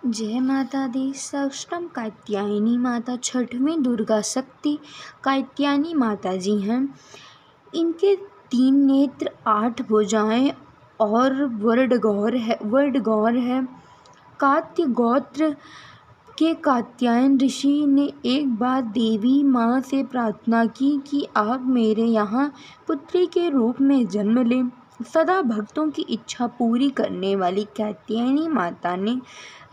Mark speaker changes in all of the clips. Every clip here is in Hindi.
Speaker 1: जय माता दी। सष्टम कात्यायनी माता छठवीं दुर्गा शक्ति कात्यायनी माता जी हैं। इनके 3 नेत्र, 8 भुजाएं और वर्ड गौर है। कात्य गोत्र के कात्यायन ऋषि ने एक बार देवी माँ से प्रार्थना की कि आप मेरे यहाँ पुत्री के रूप में जन्म लें। सदा भक्तों की इच्छा पूरी करने वाली कात्यायनी माता ने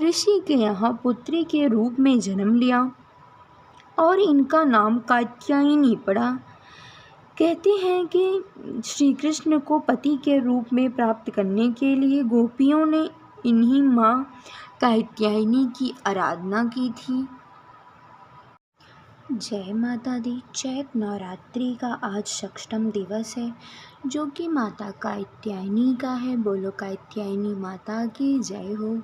Speaker 1: ऋषि के यहाँ पुत्री के रूप में जन्म लिया और इनका नाम कात्यायनी पड़ा। कहते हैं कि श्री कृष्ण को पति के रूप में प्राप्त करने के लिए गोपियों ने इन्हीं माँ कात्यायनी की आराधना की थी। जय माता दी। चैत नवरात्रि का आज सष्टम दिवस है जो कि माता कात्यायनी का है। बोलो कात्यायनी माता की जय हो।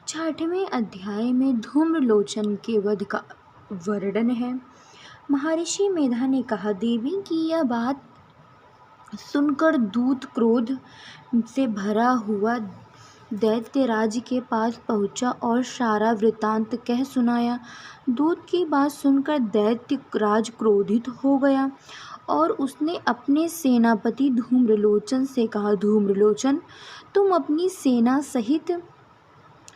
Speaker 1: 6वें अध्याय में धूम्रलोचन के वध का वर्णन है। महर्षि मेधा ने कहा, देवी की यह बात सुनकर दूत क्रोध से भरा हुआ दैत्यराज के पास पहुंचा और सारा वृत्तांत कह सुनाया। दूत की बात सुनकर दैत्यराज क्रोधित हो गया और उसने अपने सेनापति धूम्रलोचन से कहा, धूम्रलोचन, तुम अपनी सेना सहित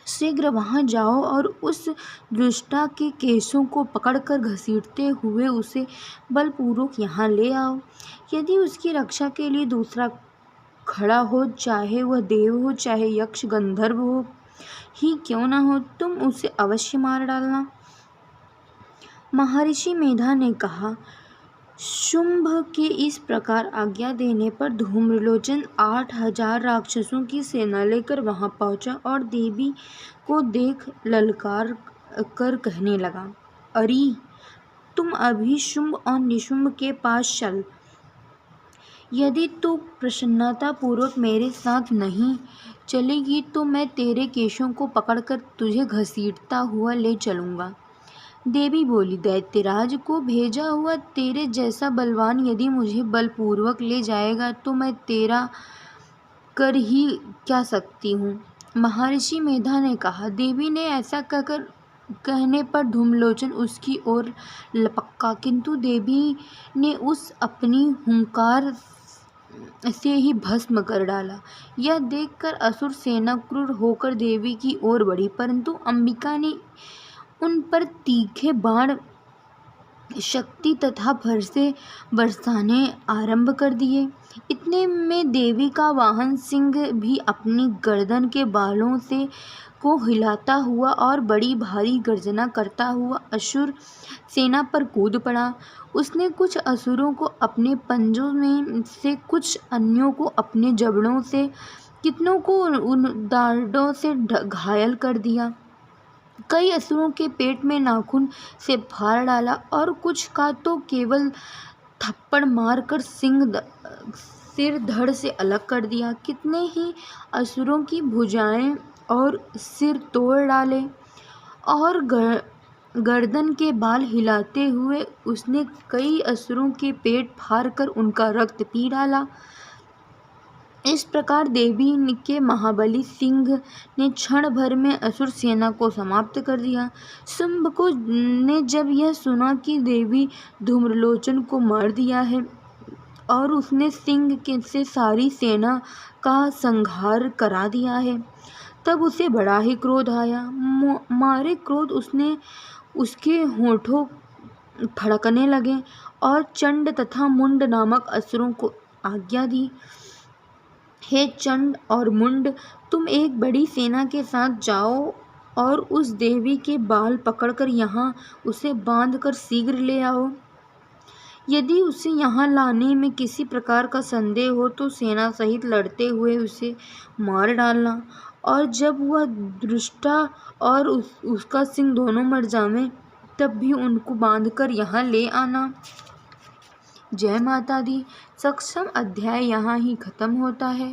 Speaker 1: शीघ्र वहां जाओ और उस दुष्टा के केशों को पकड़कर घसीटते हुए उसे बलपूर्वक यहाँ ले आओ। यदि उसकी रक्षा के लिए दूसरा खड़ा हो, चाहे वह देव हो चाहे यक्ष गंधर्व हो ही क्यों न हो, तुम उसे अवश्य मार डालना। महर्षि मेधा ने कहा। शुंभ के इस प्रकार आज्ञा देने पर धूम्रलोचन 8000 राक्षसों की सेना लेकर वहां पहुंचा और देवी को देख ललकार कर कहने लगा, अरे तुम अभी शुंभ और निशुंभ के पास चल। यदि तू प्रसन्नतापूर्वक मेरे साथ नहीं चलेगी तो मैं तेरे केशों को पकड़कर तुझे घसीटता हुआ ले चलूँगा। देवी बोली, दैत्यराज को भेजा हुआ तेरे जैसा बलवान यदि मुझे बलपूर्वक ले जाएगा तो मैं तेरा कर ही क्या सकती हूँ। महर्षि मेधा ने कहा। देवी ने ऐसा कहने पर धूम्रलोचन उसकी ओर लपका, किंतु देवी ने उस अपनी हुंकार से ही भस्म कर डाला। यह देखकर असुर सेना क्रूर होकर देवी की ओर बढ़ी, परंतु अंबिका ने उन पर तीखे बाण, शक्ति तथा फरसे बरसाने आरंभ कर दिए। इतने में देवी का वाहन सिंह भी अपनी गर्दन के बालों से को हिलाता हुआ और बड़ी भारी गर्जना करता हुआ असुर सेना पर कूद पड़ा। उसने कुछ असुरों को अपने पंजों में से, कुछ अन्यों को अपने जबड़ों से, कितनों को उन दाढ़ों से घायल कर दिया। कई असुरों के पेट में नाखून से फाड़ डाला और कुछ का तो केवल थप्पड़ मारकर सिर धड़ से अलग कर दिया। कितने ही असुरों की भुजाएं और सिर तोड़ डाले और गर्दन के बाल हिलाते हुए उसने कई असुरों के पेट फाड़कर उनका रक्त पी डाला। इस प्रकार देवी के महाबली सिंह ने क्षण भर में असुर सेना को समाप्त कर दिया। शुंभ को ने जब यह सुना कि देवी धूम्रलोचन को मार दिया है और उसने सिंह से सारी सेना का संहार करा दिया है, तब उसे बड़ा ही क्रोध आया। मारे क्रोध उसके होठों फड़कने लगे और चंड तथा मुंड नामक असुरों को आज्ञा दी, हे चंड और मुंड, तुम एक बड़ी सेना के साथ जाओ और उस देवी के बाल पकड़कर यहाँ उसे बांधकर शीघ्र ले आओ। यदि उसे यहाँ लाने में किसी प्रकार का संदेह हो तो सेना सहित लड़ते हुए उसे मार डालना, और जब वह दुष्टा और उसका सिंह दोनों मर जावें तब भी उनको बांधकर यहाँ ले आना। जय माता दी। सक्षम अध्याय यहाँ ही खत्म होता है।